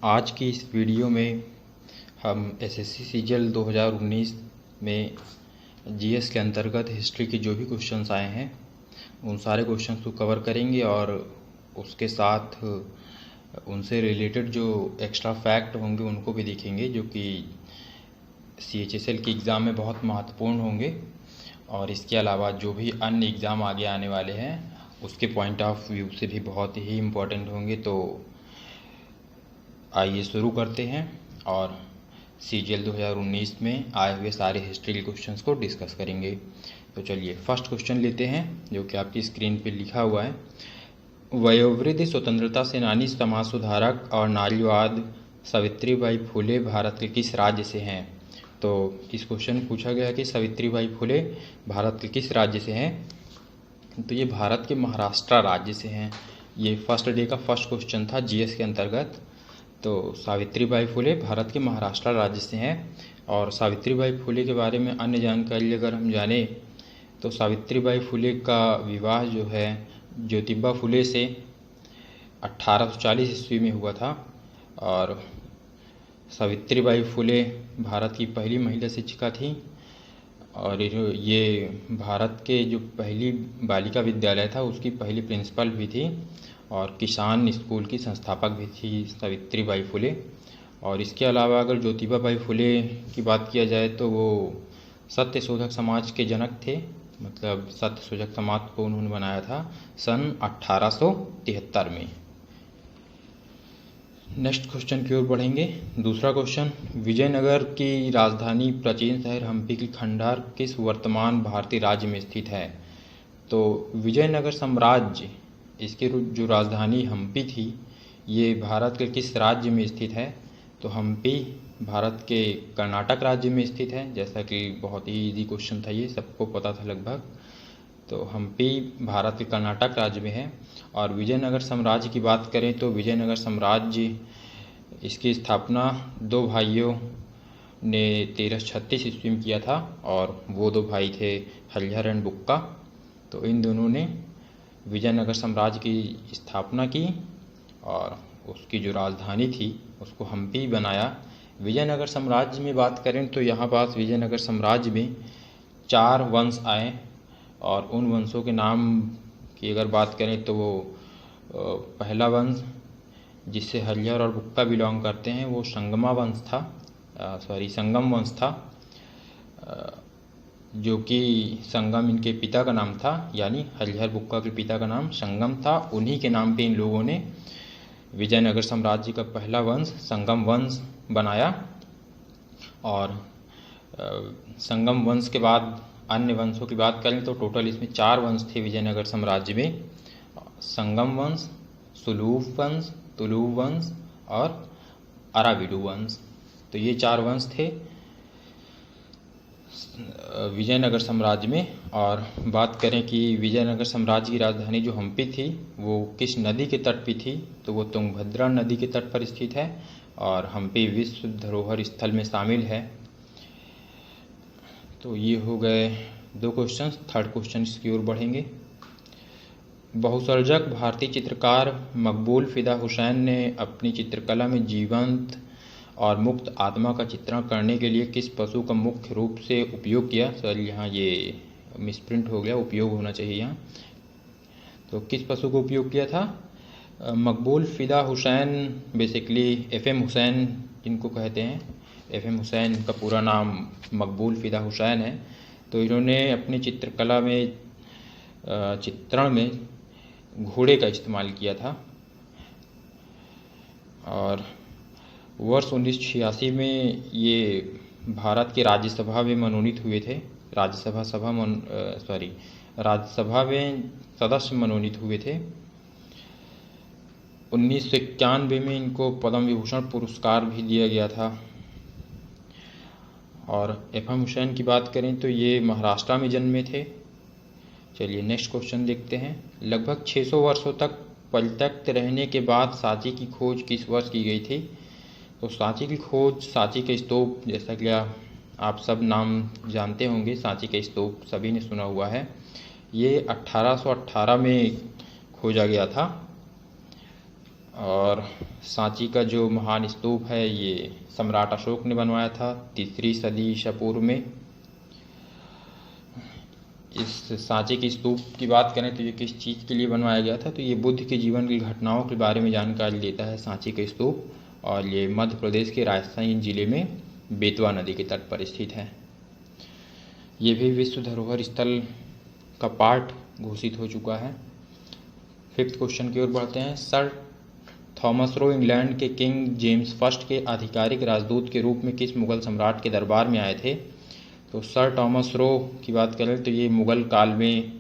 आज की इस वीडियो में हम एसएससी सीजीएल 2019 में जीएस के अंतर्गत हिस्ट्री के जो भी क्वेश्चंस आए हैं उन सारे क्वेश्चंस को कवर करेंगे और उसके साथ उनसे रिलेटेड जो एक्स्ट्रा फैक्ट होंगे उनको भी देखेंगे, जो कि सीएचएसएल के एग्ज़ाम में बहुत महत्वपूर्ण होंगे। और इसके अलावा जो भी अन्य एग्ज़ाम आगे आने वाले हैं उसके पॉइंट ऑफ व्यू से भी बहुत ही इम्पोर्टेंट होंगे। तो आइए शुरू करते हैं और सीजीएल 2019 में आए हुए सारे हिस्ट्री के क्वेश्चंस को डिस्कस करेंगे। तो चलिए फर्स्ट क्वेश्चन लेते हैं, जो कि आपकी स्क्रीन पे लिखा हुआ है। वयोवृद्ध स्वतंत्रता सेनानी, समाज सुधारक और नारीवाद सावित्रीबाई फुले भारत के किस राज्य से हैं? तो इस क्वेश्चन में पूछा गया कि सावित्रीबाई फुले भारत के किस राज्य से हैं? तो ये भारत के महाराष्ट्र राज्य से हैं। ये फर्स्ट डे का फर्स्ट क्वेश्चन था जीएस के अंतर्गत। तो सावित्रीबाई फुले भारत के महाराष्ट्र राज्य से हैं। और सावित्रीबाई फुले के बारे में अन्य जानकारी अगर हम जाने तो सावित्रीबाई फुले का विवाह जो है ज्योतिबा फुले से 1840 ईस्वी में हुआ था। और सावित्रीबाई फुले भारत की पहली महिला शिक्षिका थी और ये भारत के जो पहली बालिका विद्यालय था उसकी पहली प्रिंसिपल भी थी और किसान स्कूल की संस्थापक भी थी सावित्रीबाई फुले। और इसके अलावा अगर ज्योतिबा फुले की बात किया जाए तो वो सत्यशोधक समाज के जनक थे, मतलब सत्यशोधक समाज को उन्होंने बनाया था सन 1873 में। नेक्स्ट क्वेश्चन की ओर बढ़ेंगे। दूसरा क्वेश्चन, विजयनगर की राजधानी प्राचीन शहर हम्पी की खंडार किस वर्तमान भारतीय राज्य में स्थित है? तो विजयनगर साम्राज्य, इसकी जो राजधानी हम्पी थी, ये भारत के किस राज्य में स्थित है? तो हम्पी भारत के कर्नाटक राज्य में स्थित है। जैसा कि बहुत ही इजी क्वेश्चन था, ये सबको पता था लगभग। तो हम्पी भारत के कर्नाटक राज्य में है। और विजयनगर साम्राज्य की बात करें तो विजयनगर साम्राज्य, इसकी स्थापना दो भाइयों ने 1336 ईस्वी में किया था और वो दो भाई थे हरिहर एंड बुक्का। तो इन दोनों ने विजयनगर साम्राज्य की स्थापना की और उसकी जो राजधानी थी उसको हम्पी बनाया। विजयनगर साम्राज्य में बात करें तो यहाँ पास विजयनगर साम्राज्य में 4 वंश आए और उन वंशों के नाम की अगर बात करें तो वो पहला वंश जिससे हरिहर और बुक्का बिलोंग करते हैं वो संगम वंश था, जो कि संगम इनके पिता का नाम था, यानी हरिहर बुक्का के पिता का नाम संगम था। उन्हीं के नाम पे इन लोगों ने विजयनगर साम्राज्य का पहला वंश संगम वंश बनाया। और संगम वंश के बाद अन्य वंशों की बात करें तो टोटल इसमें 4 वंश थे विजयनगर साम्राज्य में। संगम वंश, सुलूभ वंश, तुलुव वंश और अराविडु वंश। तो ये 4 वंश थे विजयनगर साम्राज्य में। और बात करें कि विजयनगर साम्राज्य की राजधानी जो हम्पी थी वो किस नदी के तट पर थी? तो वो तुंगभद्रा नदी के तट पर स्थित है और हम्पी विश्व धरोहर स्थल में शामिल है। तो ये हो गए 2 क्वेश्चन। थर्ड क्वेश्चन की ओर बढ़ेंगे। बहुसर्जक भारतीय चित्रकार मकबूल फिदा हुसैन ने अपनी चित्रकला में जीवंत और मुक्त आत्मा का चित्रण करने के लिए किस पशु का मुख्य रूप से उपयोग किया? सर यहाँ ये मिसप्रिंट हो गया, उपयोग होना चाहिए यहाँ। तो किस पशु को उपयोग किया था? मकबूल फिदा हुसैन, बेसिकली एफएम हुसैन जिनको कहते हैं, एफएम हुसैन का पूरा नाम मकबूल फिदा हुसैन है। तो इन्होंने अपनी चित्रकला में चित्रण में घोड़े का इस्तेमाल किया था। और वर्ष 1986 में ये भारत के राज्यसभा में मनोनीत हुए थे। राज्यसभा में सदस्य मनोनीत हुए थे। 1991 में इनको पद्म विभूषण पुरस्कार भी दिया गया था। और एफएम हुसैन की बात करें तो ये महाराष्ट्र में जन्मे थे। चलिए नेक्स्ट क्वेश्चन देखते हैं। लगभग 600 वर्षों तक परित्यक्त रहने के बाद सांची की खोज किस वर्ष की गई थी? तो सांची की खोज, सांची के स्तूप, जैसा कि आप सब नाम जानते होंगे, सांची के स्तूप सभी ने सुना हुआ है। ये 1818 में खोजा गया था। और सांची का जो महान स्तूप है ये सम्राट अशोक ने बनवाया था 3री सदी ईसा पूर्व में। इस सांची की स्तूप की बात करें तो ये किस चीज़ के लिए बनवाया गया था, तो ये बुद्ध के जीवन की घटनाओं के बारे में जानकारी देता है सांची का स्तूप, और ये मध्य प्रदेश के राजस्थान जिले में बेतवा नदी के तट पर स्थित है। ये भी विश्व धरोहर स्थल का पार्ट घोषित हो चुका है। 5th क्वेश्चन की ओर बढ़ते हैं। सर थॉमस रो इंग्लैंड के किंग जेम्स फर्स्ट के आधिकारिक राजदूत के रूप में किस मुगल सम्राट के दरबार में आए थे? तो सर थॉमस रो की बात करें तो ये मुगल काल में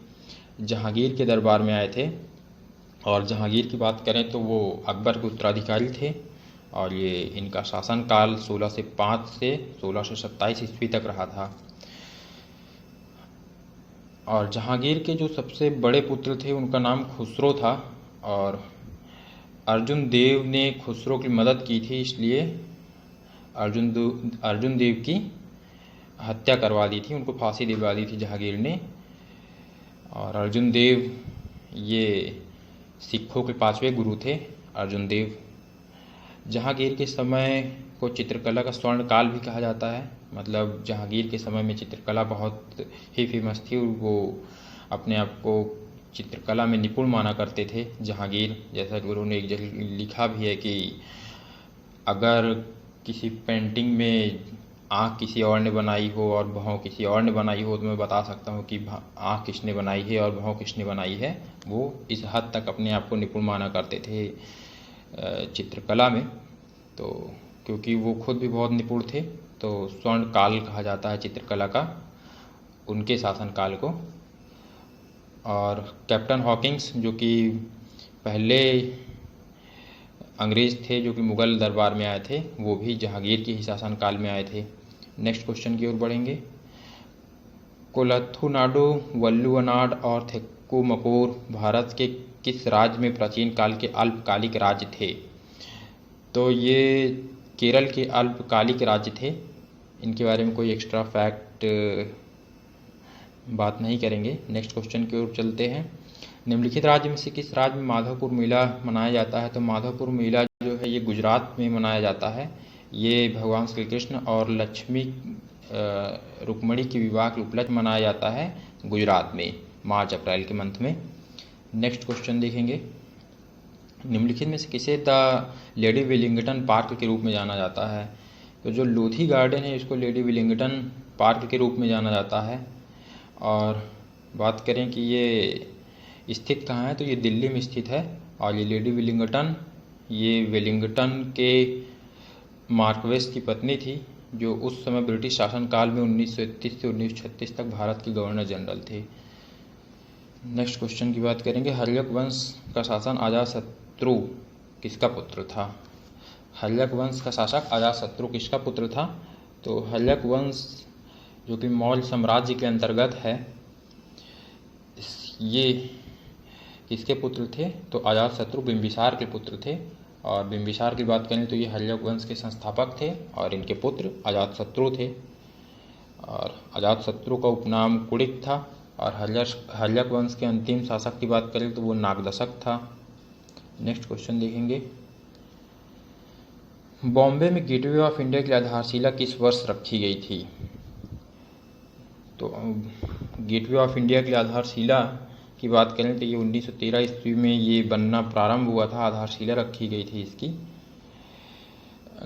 जहांगीर के दरबार में आए थे, और जहांगीर की बात करें तो वो अकबर के उत्तराधिकारी थे, और ये इनका शासनकाल 1605 से 1627 ईस्वी तक रहा था। और जहांगीर के जो सबसे बड़े पुत्र थे उनका नाम खुसरो था, और अर्जुन देव ने खुसरो की मदद की थी, इसलिए अर्जुन देव की हत्या करवा दी थी, उनको फांसी दिलवा दी थी जहांगीर ने। और अर्जुन देव ये सिखों के 5वें गुरु थे अर्जुन देव। जहांगीर के समय को चित्रकला का स्वर्ण काल भी कहा जाता है, मतलब जहांगीर के समय में चित्रकला बहुत ही फेमस थी, वो अपने आप को चित्रकला में निपुण माना करते थे जहांगीर। जैसा कि उन्होंने एक जगह लिखा भी है कि अगर किसी पेंटिंग में आँख किसी और ने बनाई हो और भौं किसी और ने बनाई हो तो मैं बता सकता हूँ कि आँख किसने बनाई है और भौं किसने बनाई है। वो इस हद तक अपने आप को निपुण माना करते थे चित्रकला में। तो क्योंकि वो खुद भी बहुत निपुण थे, तो स्वर्ण काल कहा जाता है चित्रकला का उनके शासनकाल को। और कैप्टन हॉकिंस जो कि पहले अंग्रेज़ थे जो कि मुग़ल दरबार में आए थे, वो भी जहांगीर के ही शासनकाल में आए थे। नेक्स्ट क्वेश्चन की ओर बढ़ेंगे। कोलथुनाडु, वल्लुवनाड और थेक्कुमकोर भारत के किस राज्य में प्राचीन काल के अल्पकालिक राज्य थे? तो ये केरल के अल्पकालिक राज्य थे। इनके बारे में कोई एक्स्ट्रा फैक्ट बात नहीं करेंगे। नेक्स्ट क्वेश्चन की ओर चलते हैं। निम्नलिखित राज्य में से किस राज्य में माधवपुर मेला मनाया जाता है? तो माधवपुर मेला जो है ये गुजरात में मनाया जाता है। ये भगवान श्री कृष्ण और लक्ष्मी रुक्मणी के विवाह के उपलक्ष्य मनाया जाता है गुजरात में मार्च अप्रैल के मंथ में। नेक्स्ट क्वेश्चन देखेंगे। निम्नलिखित में से किसे द लेडी विलिंगटन पार्क के रूप में जाना जाता है? तो जो लोधी गार्डन है इसको लेडी विलिंगटन पार्क के रूप में जाना जाता है। और बात करें कि ये स्थित कहाँ है, तो ये दिल्ली में स्थित है। और ये लेडी विलिंगटन ये वेलिंगटन के मार्क्वेस की पत्नी थी, जो उस समय ब्रिटिश शासनकाल में 1931 से 1936 तक भारत के गवर्नर जनरल थे। नेक्स्ट क्वेश्चन की बात करेंगे। हर्यक वंश का शासन अजातशत्रु किसका पुत्र था? हर्यक वंश का शासक अजातशत्रु किसका पुत्र था? तो हर्यक वंश जो कि मौर्य साम्राज्य के अंतर्गत है, ये किसके पुत्र थे? तो अजातशत्रु बिंबिसार के पुत्र थे। और बिंबिसार की बात करें तो ये हर्यक वंश के संस्थापक थे और इनके पुत्र अजातशत्रु थे। और अजातशत्रु का उपनाम कुड़िक था। और हर्यक वंश के अंतिम शासक की बात करें तो वो नागदशक था। नेक्स्ट क्वेश्चन देखेंगे। बॉम्बे में गेटवे ऑफ इंडिया की आधारशिला किस वर्ष रखी गई थी? तो गेटवे ऑफ इंडिया की आधारशिला की बात करें तो ये 1913 ईस्वी में ये बनना प्रारंभ हुआ था, आधारशिला रखी गई थी इसकी।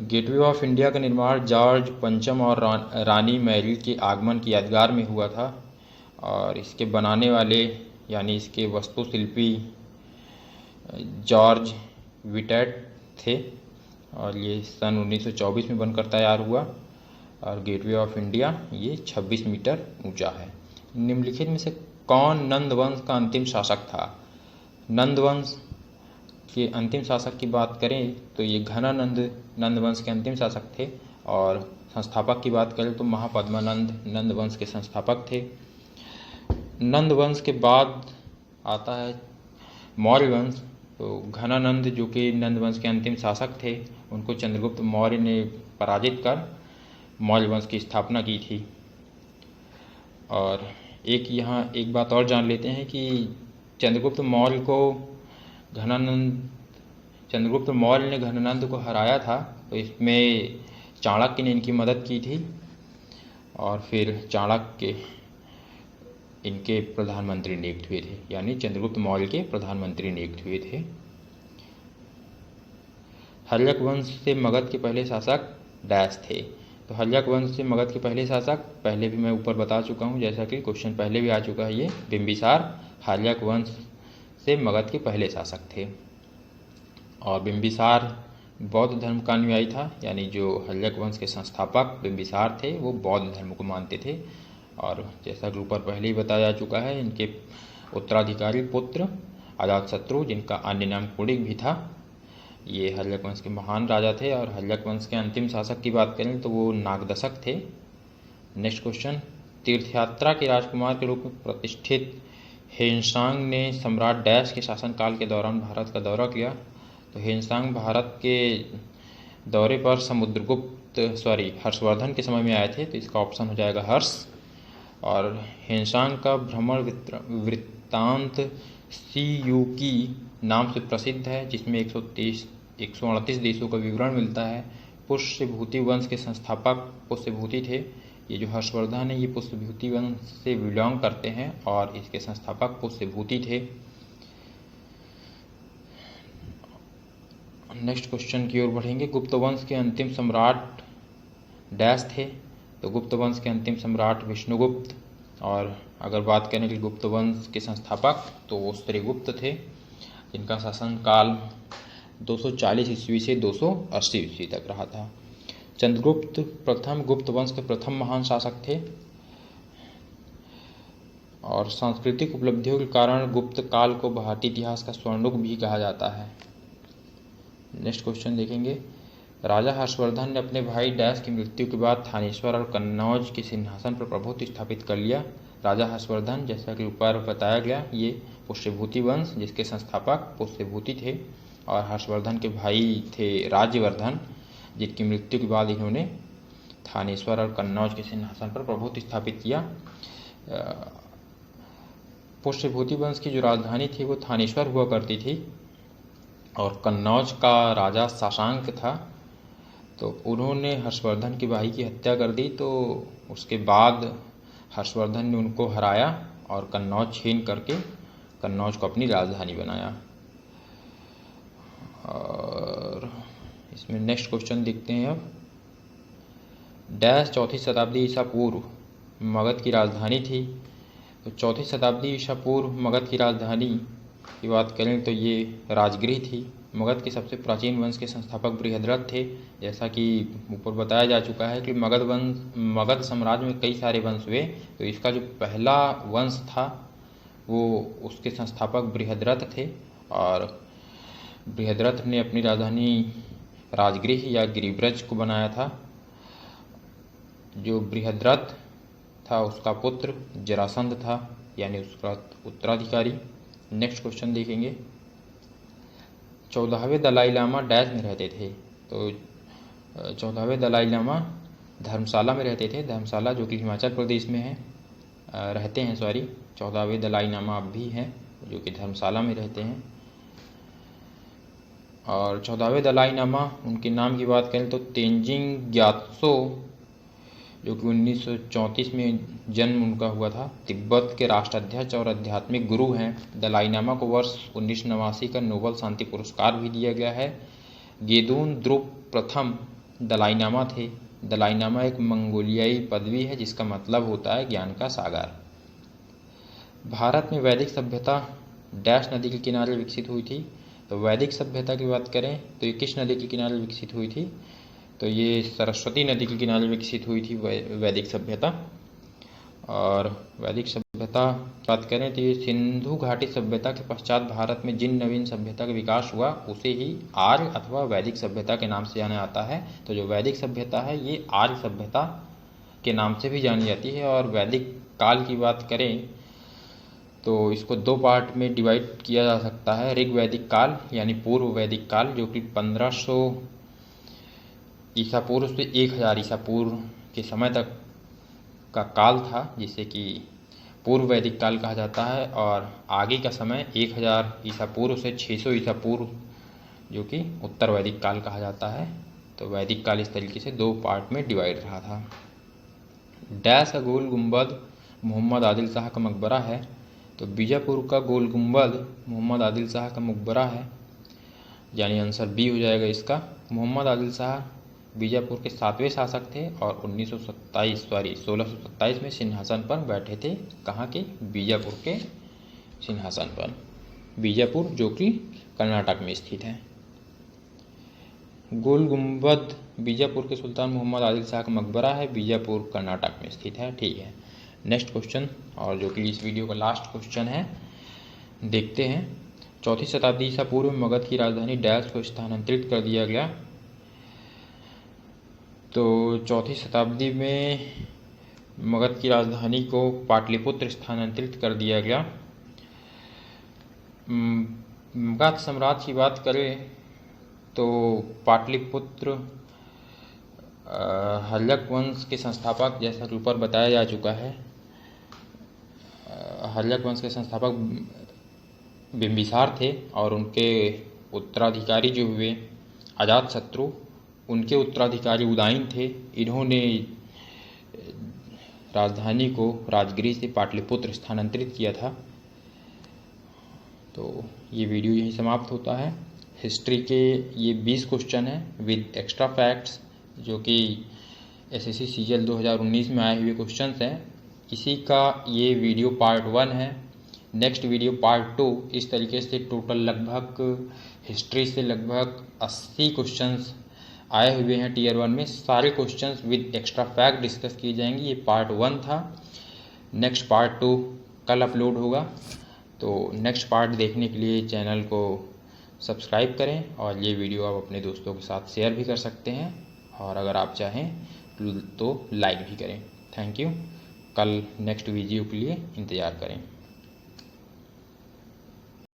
गेटवे ऑफ इंडिया का निर्माण जॉर्ज पंचम और रानी मैरी के आगमन की यादगार में हुआ था। और इसके बनाने वाले यानी इसके वास्तुशिल्पी जॉर्ज विटेट थे। और ये सन 1924 में बनकर तैयार हुआ। और गेटवे ऑफ इंडिया ये 26 मीटर ऊंचा है। निम्नलिखित में से कौन नंद वंश का अंतिम शासक था? नंद वंश के अंतिम शासक की बात करें तो ये घनानंद नंद वंश के अंतिम शासक थे। और संस्थापक की बात करें तो महापद्मानंद नंद वंश के संस्थापक थे। नंद वंश के बाद आता है मौर्य वंश। तो घनानंद जो कि नंद वंश के अंतिम शासक थे, उनको चंद्रगुप्त मौर्य ने पराजित कर मौर्य वंश की स्थापना की थी। और यहाँ एक बात और जान लेते हैं कि चंद्रगुप्त मौर्य को घनानंद चंद्रगुप्त मौर्य ने घननंद को हराया था, तो इसमें चाणक्य ने इनकी मदद की थी और फिर चाणक्य इनके प्रधानमंत्री नियुक्त हुए थे, यानी चंद्रगुप्त मौर्य के प्रधानमंत्री नियुक्त हुए थे। हल्यक वंश से मगध के पहले शासक डैश थे। तो हल्यक वंश से मगध के पहले शासक पहले भी मैं ऊपर बता चुका हूँ, जैसा कि क्वेश्चन पहले भी आ चुका है। ये बिंबिसार हल्यक वंश से मगध के पहले शासक थे और बिंबिसार बौद्ध धर्म का अनुयायी था, यानी जो हल्यक वंश के संस्थापक बिंबिसार थे वो बौद्ध धर्म को मानते थे। और जैसा कि ऊपर पहले ही बताया जा चुका है, इनके उत्तराधिकारी पुत्र अजातशत्रु, जिनका अन्य नाम कुणिक भी था, ये हल्यक वंश के महान राजा थे। और हल्यक वंश के अंतिम शासक की बात करें तो वो नागदशक थे। नेक्स्ट क्वेश्चन, तीर्थयात्रा के राजकुमार के रूप में प्रतिष्ठित हेनसांग ने सम्राट डैश के शासनकाल के दौरान भारत का दौरा किया। तो हेनसांग भारत के दौरे पर हर्षवर्धन के समय में आए थे, तो इसका ऑप्शन हो जाएगा हर्ष। और हेनसांग का भ्रमण वृत्तांत सीयूकी नाम से प्रसिद्ध है, जिसमें 138 देशों का विवरण मिलता है। पुष्यभूति वंश के संस्थापक पुष्यभूति थे। ये जो हर्षवर्धन है ये पुष्यभूति वंश से बिलोंग करते हैं और इसके संस्थापक पुष्यभूति थे। नेक्स्ट क्वेश्चन की ओर बढ़ेंगे। गुप्त वंश के अंतिम सम्राट डैश थे। तो गुप्त वंश के अंतिम सम्राट विष्णुगुप्त। और अगर बात करें कि गुप्त वंश के संस्थापक तो वो श्रीगुप्त थे, जिनका शासनकाल 240 ईस्वी से 280 ईस्वी तक रहा था। चंद्रगुप्त प्रथम गुप्त वंश के प्रथम महान शासक थे और सांस्कृतिक उपलब्धियों के कारण गुप्त काल को भारतीय इतिहास का स्वर्णयुग भी कहा जाता है। नेक्स्ट क्वेश्चन देखेंगे। राजा हर्षवर्धन ने अपने भाई डैश की मृत्यु के बाद थानेश्वर और कन्नौज के सिंहासन पर प्रभुत्व स्थापित कर लिया। राजा हर्षवर्धन, जैसा कि ऊपर बताया गया, ये पुष्यभूति वंश जिसके संस्थापक पुष्यभूति थे और हर्षवर्धन के भाई थे राज्यवर्धन, जिनकी मृत्यु के बाद इन्होंने थानेश्वर और कन्नौज के सिंहासन पर प्रभुत्व स्थापित किया। पुष्यभूति वंश की जो राजधानी थी वो थानेश्वर हुआ करती थी और कन्नौज का राजा शशांक था। तो उन्होंने हर्षवर्धन के भाई की हत्या कर दी, तो उसके बाद हर्षवर्धन ने उनको हराया और कन्नौज छीन करके कन्नौज को अपनी राजधानी बनाया। और इसमें नेक्स्ट क्वेश्चन देखते हैं अब। डैश चौथी शताब्दी ईसा पूर्व मगध की राजधानी थी। तो चौथी शताब्दी ईसा पूर्व मगध की राजधानी की बात करें तो ये राजगृह थी। मगध के सबसे प्राचीन वंश के संस्थापक बृहद्रथ थे। जैसा कि ऊपर बताया जा चुका है कि मगध साम्राज्य में कई सारे वंश हुए, तो इसका जो पहला वंश था वो उसके संस्थापक बृहद्रथ थे और बृहद्रथ ने अपनी राजधानी राजगृह या गिरिब्रज को बनाया था। जो बृहद्रथ था उसका पुत्र जरासंध था, यानी उसका उत्तराधिकारी। नेक्स्ट क्वेश्चन देखेंगे। 14वें दलाई लामा डैश में रहते थे। तो 14वें दलाई लामा धर्मशाला में रहते थे। धर्मशाला जो कि हिमाचल प्रदेश में है, रहते हैं 14वें दलाई लामा अब भी हैं जो कि धर्मशाला में रहते हैं। और 14वें दलाई लामा, उनके नाम की बात करें तो तेंजिंग ग्यात्सो, जो कि 1934 में जन्म उनका हुआ था, तिब्बत के राष्ट्राध्यक्ष और आध्यात्मिक गुरु हैं। दलाई लामा को वर्ष 1989 का नोबेल शांति पुरस्कार भी दिया गया है। गेदून द्रुप प्रथम दलाई लामा थे। दलाई लामा एक मंगोलियाई पदवी है जिसका मतलब होता है ज्ञान का सागर। भारत में वैदिक सभ्यता डैश नदी के किनारे विकसित हुई थी। तो वैदिक सभ्यता की बात करें तो ये किस नदी के किनारे विकसित हुई थी? तो ये सरस्वती नदी के किनारे विकसित हुई थी वैदिक सभ्यता। और वैदिक सभ्यता की बात करें तो ये सिंधु घाटी सभ्यता के पश्चात भारत में जिन नवीन सभ्यता का विकास हुआ उसे ही आर्य अथवा वैदिक सभ्यता के नाम से जाना जाता है। तो जो वैदिक सभ्यता है ये आर्य सभ्यता के नाम से भी जानी जाती है। और वैदिक काल की बात करें तो इसको दो पार्ट में डिवाइड किया जा सकता है। ऋग वैदिक काल यानी पूर्व वैदिक काल, जो कि 1500 ईसा पूर्व से 1000 ईसा पूर्व के समय तक का काल था, जिसे कि पूर्व वैदिक काल कहा जाता है। और आगे का समय 1000 ईसा पूर्व से 600 ईसा पूर्व जो कि उत्तर वैदिक काल कहा जाता है। तो वैदिक काल इस तरीके से 2 पार्ट में डिवाइड रहा था। डैश का गोल गुंबद मोहम्मद आदिल शाह का मकबरा है। तो बीजापुर का गोल गुंबद मोहम्मद आदिल शाह का मकबरा है, यानी आंसर बी हो जाएगा इसका। मोहम्मद आदिल शाह बीजापुर के 7वें शासक थे और 1627 में सिंहासन पर बैठे थे। कहाँ के? बीजापुर के सिंहासन पर। बीजापुर जो कि कर्नाटक में स्थित है। गोल गुंबद बीजापुर के सुल्तान मोहम्मद आदिल शाह का मकबरा है, बीजापुर कर्नाटक में स्थित है। ठीक है, नेक्स्ट क्वेश्चन, और जो कि इस वीडियो का लास्ट क्वेश्चन है, देखते हैं। 4वीं शताब्दी ईसा पूर्व में मगध की राजधानी डैश को स्थानांतरित कर दिया गया। तो 4वीं शताब्दी में मगध की राजधानी को पाटलिपुत्र स्थानांतरित कर दिया गया। मगध साम्राज्य की बात करें तो पाटलिपुत्र हल्लक वंश के संस्थापक, जैसा कि ऊपर बताया जा चुका है, हल्लक वंश के संस्थापक बिंबिसार थे और उनके उत्तराधिकारी जो हुए अजातशत्रु, उनके उत्तराधिकारी उदयन थे। इन्होंने राजधानी को राजगृह से पाटलिपुत्र स्थानांतरित किया था। तो ये वीडियो यहीं समाप्त होता है। हिस्ट्री के ये 20 क्वेश्चन हैं विद एक्स्ट्रा फैक्ट्स, जो कि एसएससी सीजीएल 2019 में आए हुए क्वेश्चंस हैं। इसी का ये वीडियो पार्ट 1 है। Next video part 2। इस तरीके से टोटल लगभग हिस्ट्री से लगभग 80 क्वेश्चंस आए हुए हैं टीयर 1 में। सारे questions with extra fact discuss किए जाएंगे। ये पार्ट 1 था। नेक्स्ट पार्ट 2 कल अपलोड होगा। तो नेक्स्ट पार्ट देखने के लिए चैनल को सब्सक्राइब करें और ये वीडियो आप अपने दोस्तों के साथ शेयर भी कर सकते हैं, और अगर आप चाहें तो लाइक भी करें। Thank you. कल नेक्स्ट वीडियो के लिए इंतज़ार करें।